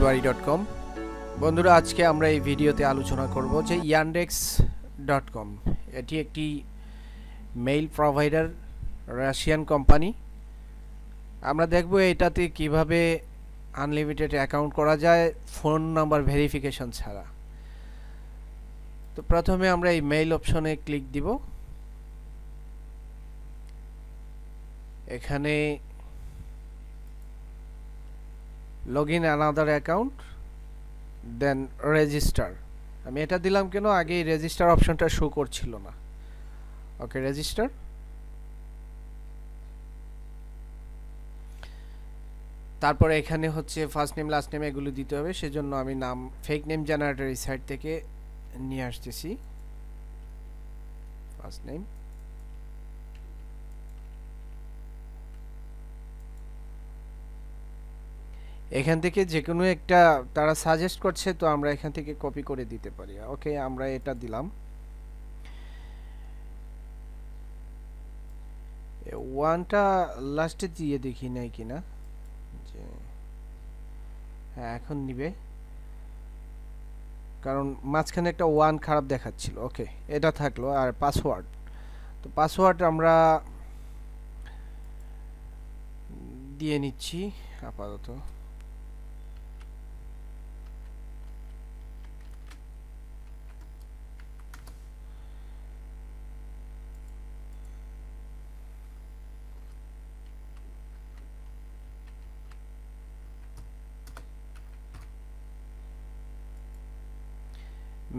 delivery.com। বন্ধুরা, আজকে আমরা এই ভিডিওতে আলোচনা করব যে yandex.com এটি একটি মেইল প্রোভাইডার, রাশিয়ান কোম্পানি। আমরা দেখব এটাতে কিভাবে আনলিমিটেড অ্যাকাউন্ট করা যায় ফোন নাম্বার ভেরিফিকেশন ছাড়া। তো প্রথমে আমরা এই মেইল অপশনে ক্লিক দিব। এখানে login another account then register, আমি এটা দিলাম কেন, আগে রেজিস্টার অপশনটা শো করছিল না। ওকে, রেজিস্টার। তারপরে এখানে হচ্ছে ফার্স্ট নেম লাস্ট নেম এগুলো দিতে হবে, সেজন্য আমি নাম ফেক নেম জেনারেটর এই সাইট থেকে নিয়ে আসতেছি। ফার্স্ট নেম, এখান থেকে যে কোনো একটা তারা সাজেস্ট করছে, তো আমরা এখান থেকে কপি করে দিতে পারি। ওকে, আমরা এটা দিলাম। ওয়ানটা লাস্টে দিয়ে দেখি নাই কিনা, যে হ্যাঁ এখন নিবে, কারণ মাঝখানে একটা ওয়ান খারাপ দেখাচ্ছিল। ওকে, এটা থাকলো। আর পাসওয়ার্ড, তো পাসওয়ার্ড আমরা দিয়ে নিচ্ছি আপাতত।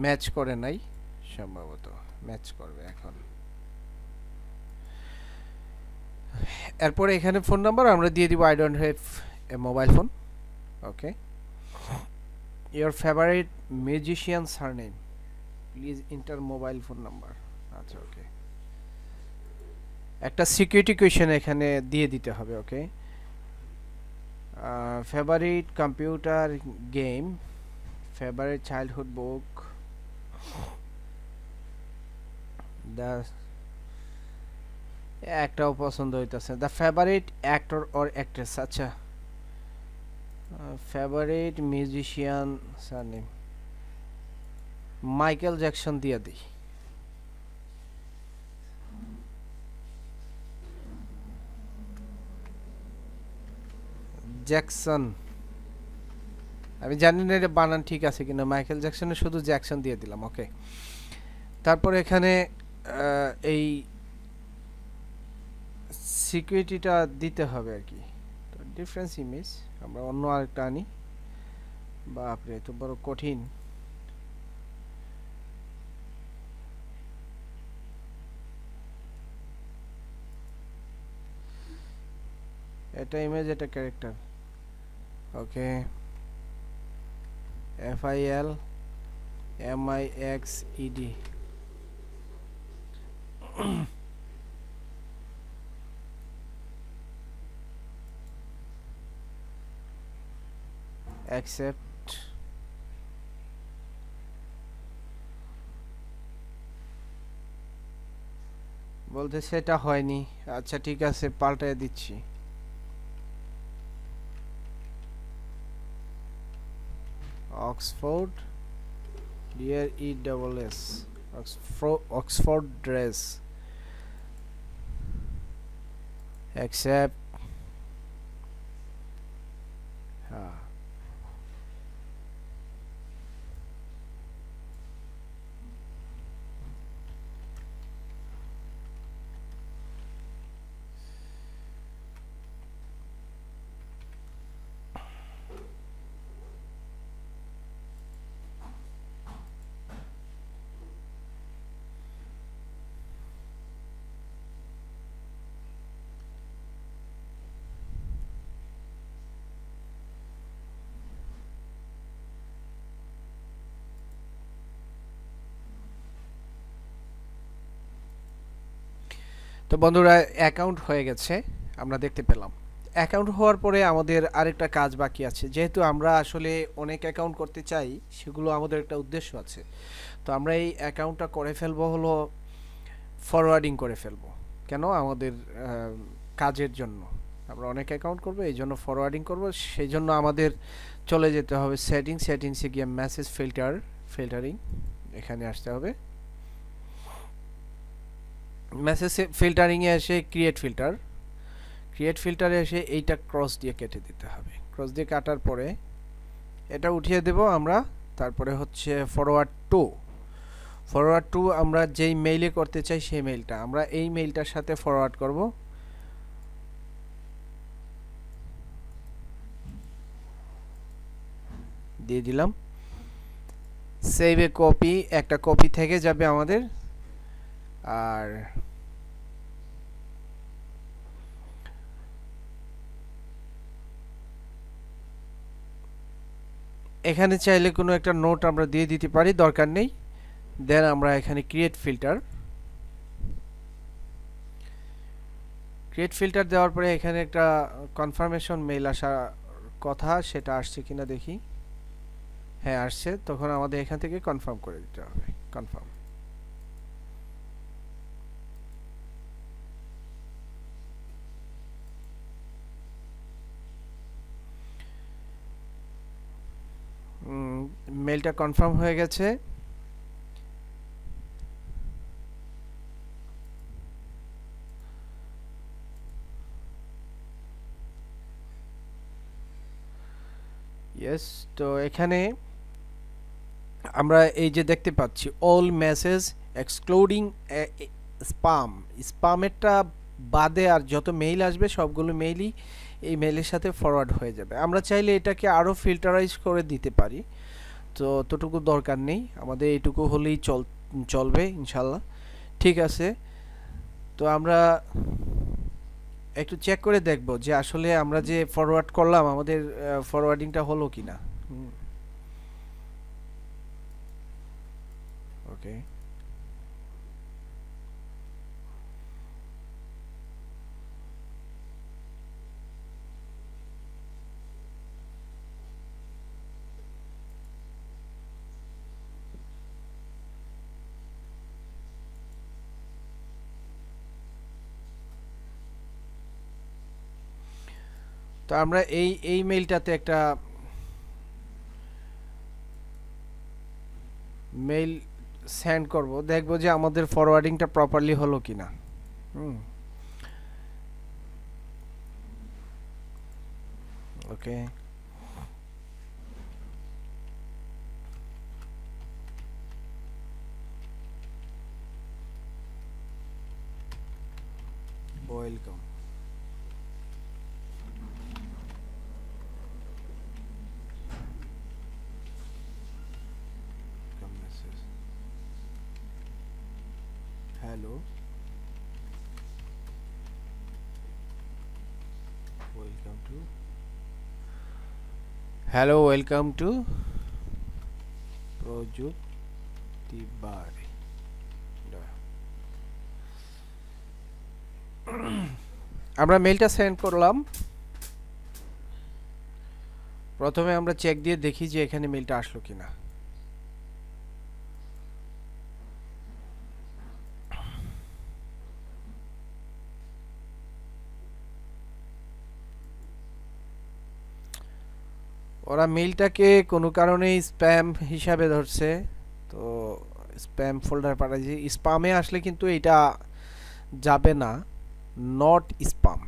ম্যাচ করে নাই, সম্ভবত ম্যাচ করবে এখন। এরপরে এখানে ফোন নাম্বার আমরা দিয়ে দিব I don't have a mobile phone. Okay, your favourite musician surname, please enter mobile phone number. আচ্ছা, ওকে, একটা সিকিউরিটি কোয়েশ্চেন এখানে দিয়ে দিতে হবে। Okay, favourite computer game, favourite childhood book, একটাও পছন্দ হইতেছে। The favourite actor or actress, আচ্ছা favourite musician surname Michael Jackson দিয়ে দিই। জ্যাকসন, আমি জানি না এটা বানান ঠিক আছে কিনা, মাইকেল জ্যাকসনের শুধু জ্যাকসন দিয়ে দিলাম। ওকে, তারপর এখানে এই সিকিউরিটিটা দিতে হবে আর কি। তো ডিফারেন্স ইমেজ আমরা অন্য আরেকটা আনি। বাপরে, এত বড় কঠিন। এটা ইমেজ, এটা ক্যারেক্টার। ওকে, FILMIXED, accept। বলতে সেটা হয়নি। আচ্ছা ঠিক আছে, পাল্টায় দিচ্ছি। Oxford, DRESS, Oxford dress, accept। হ্যাঁ, তো বন্ধুরা অ্যাকাউন্ট হয়ে গেছে, আমরা দেখতে পেলাম। অ্যাকাউন্ট হওয়ার পরে আমাদের আরেকটা কাজ বাকি আছে। যেহেতু আমরা আসলে অনেক অ্যাকাউন্ট করতে চাই, সেগুলো আমাদের একটা উদ্দেশ্য আছে। তো আমরা এই অ্যাকাউন্টটা করে ফেলবো, হলো ফরওয়ার্ডিং করে ফেলবো। কেন? আমাদের কাজের জন্য। আমরা অনেক অ্যাকাউন্ট করব, এই জন্য ফরওয়ার্ডিং করব। সেই জন্য আমাদের চলে যেতে হবে সেটিংসে গিয়ে মেসেজ ফিল্টারিং এখানে আসতে হবে। মেসেজ ফিল্টারিং এ এসে ক্রিয়েট ফিল্টারে এসে এইটা ক্রস দিয়ে কেটে দিতে হবে। ক্রস দিয়ে কাটার পরে এটা উঠিয়ে দেব আমরা। তারপরে হচ্ছে ফরওয়ার্ড টু আমরা যেই মেইলে করতে চাই সেই মেইলটা আমরা এই মেইলটার সাথে ফরওয়ার্ড করব। দিয়ে দিলাম। সেভ এ কপি, একটা কপি থেকে যাবে আমাদের। আর এখানে চাইলে কোনো একটা নোট আমরা দিয়ে দিতে পারি, দরকার নেই। দেন আমরা এখানে ক্রিয়েট ফিল্টার দেওয়ার পরে এখানে একটা কনফার্মেশন মেইল আসার কথা, সেটা আসছে কিনা দেখি। হ্যাঁ আসছে, তখন আমাদের এখান থেকে কনফার্ম করে দিতে হবে। কনফার্ম। মেইলটা কনফার্ম হয়ে গেছে। ইয়েস, তো এখানে আমরা এই যে দেখতে পাচ্ছি অল মেসেজ এক্সক্লুডিং স্পামেরটা বাদে আর যত মেইল আসবে সবগুলো মেইলই এই মেইলের সাথে ফরওয়ার্ড হয়ে যাবে। আমরা চাইলে এটাকে আরও ফিল্টারাইজ করে দিতে পারি, তো ততটুকু দরকার নেই, আমাদের এইটুকু হলেই চলবে ইনশাল্লাহ। ঠিক আছে, তো আমরা একটু চেক করে দেখব যে আসলে আমরা যে ফরওয়ার্ড করলাম আমাদের ফরওয়ার্ডিংটা হলো কিনা। ওকে, তো আমরা এই মেইলটাতে একটা মেইল সেন্ড করব, দেখব যে আমাদের ফরওয়ার্ডিংটা প্রপারলি হলো কিনা। ওকে, ওয়েলকাম। হ্যালো, ওয়েলকাম টু প্রযুক্তি বাড়ি। আমরা মেইলটা সেন্ড করলাম। প্রথমে আমরা চেক দিয়ে দেখি যে এখানে মেইলটা আসলো কিনা। ওরা মেইলটাকে কোনো কারণে স্প্যাম হিসাবে ধরছে, তো স্প্যাম ফোল্ডার পাঠাইছি। স্প্যামে আসলে কিন্তু এটা যাবে না, নট স্প্যাম,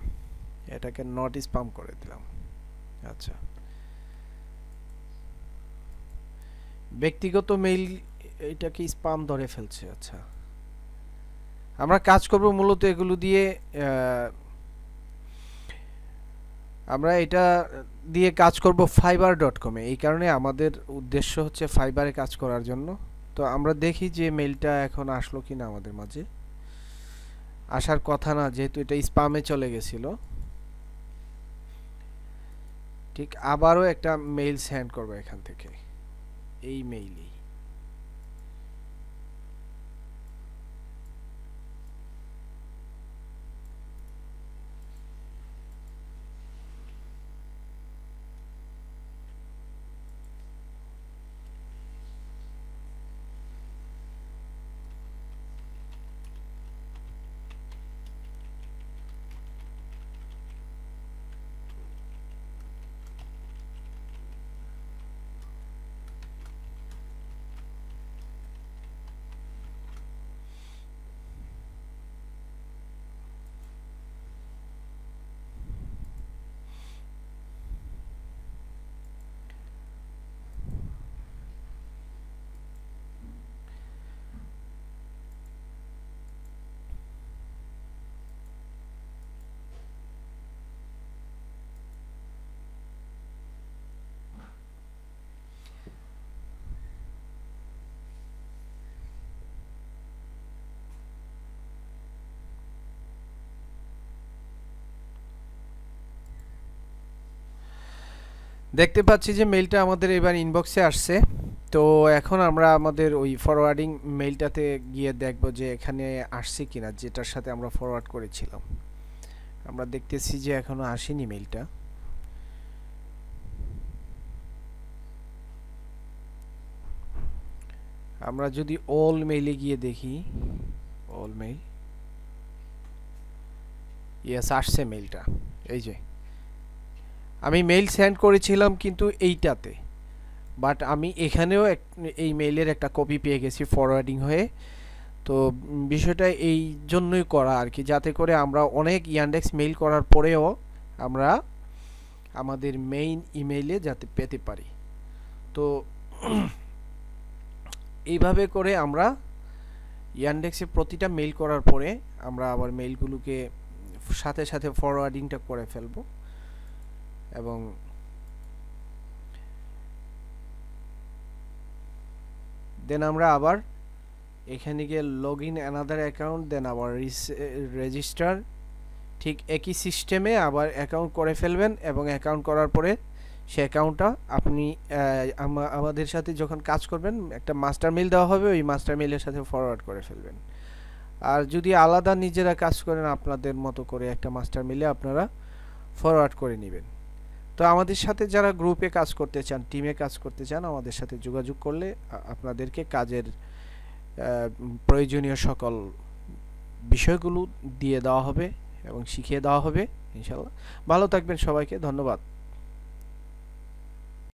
এটাকে নট স্প্যাম করে দিলাম। আচ্ছা, ব্যক্তিগত মেইল এটাকে স্প্যাম ধরে ফেলছে। আচ্ছা, আমরা কাজ করব মূলত এগুলো দিয়ে। আমরা এটা দিয়ে কাজ করব fiverr.com-এ, এই কারণে আমাদের উদ্দেশ্য হচ্ছে ফাইবারে কাজ করার জন্য। তো আমরা দেখি যে মেইলটা এখন আসলো কিনা আমাদের মাঝে। আসার কথা না, যেহেতু এটা স্প্যামে চলে গেছিল। ঠিক আবারও একটা মেইল সেন্ড করব এখান থেকে, এই মেইলই। দেখতে পাচ্ছি যে মেইলটা আমাদের এবার ইনবক্সে আসছে। তো এখন আমরা আমাদের ওই ফরওয়ার্ডিং মেইলটাতে গিয়ে দেখব যে এখানে আসছে কিনা, যেটার সাথে আমরা ফরওয়ার্ড করেছিলাম। আমরা দেখতেছি যে এখনো আসেনি মেইলটা। আমরা যদি অল মেইলে গিয়ে দেখি, অল মেইল, ইয়েস আসছে মেইলটা। এই যে আমি মেইল সেন্ড করেছিলাম কিন্তু এইটাতে, বাট আমি এখানেও এই মেইলের একটা কপি পেয়ে গেছি ফরওয়ার্ডিং হয়ে। তো বিষয়টা এই জন্যই করা আর কি, যাতে করে আমরা অনেক ইয়ান্ডেক্স মেইল করার পরেও আমরা আমাদের মেইন ইমেইলে যাতে পেতে পারি। তো এইভাবে করে আমরা ইয়ান্ডেক্সে প্রতিটা মেইল করার পরে আমরা আবার মেইলগুলোকে সাথে সাথে ফরওয়ার্ডিংটা করে ফেলবো, এবং দেন আমরা আবার এখানে গিয়ে লগ ইন অ্যানাদার অ্যাকাউন্ট, দেন আবার রেজিস্টার, ঠিক একই সিস্টেমে আবার অ্যাকাউন্ট করে ফেলবেন। এবং অ্যাকাউন্ট করার পরে সে অ্যাকাউন্টটা আপনি আমাদের সাথে যখন কাজ করবেন একটা মাস্টার মেইল দেওয়া হবে, ওই মাস্টার মেইলের সাথে ফরওয়ার্ড করে ফেলবেন। আর যদি আলাদা নিজেরা কাজ করেন আপনাদের মতো করে একটা মাস্টার মেইলে আপনারা ফরওয়ার্ড করে নেবেন। তো আমাদের সাথে যারা গ্রুপে কাজ করতে চান, টিমে কাজ করতে চান, আমাদের সাথে যোগাযোগ করলে আপনাদেরকে কাজের প্রয়োজনীয় সকল বিষয়গুলো দিয়ে দেওয়া হবে এবং শিখিয়ে দেওয়া হবে ইনশাল্লাহ। ভালো থাকবেন, সবাইকে ধন্যবাদ।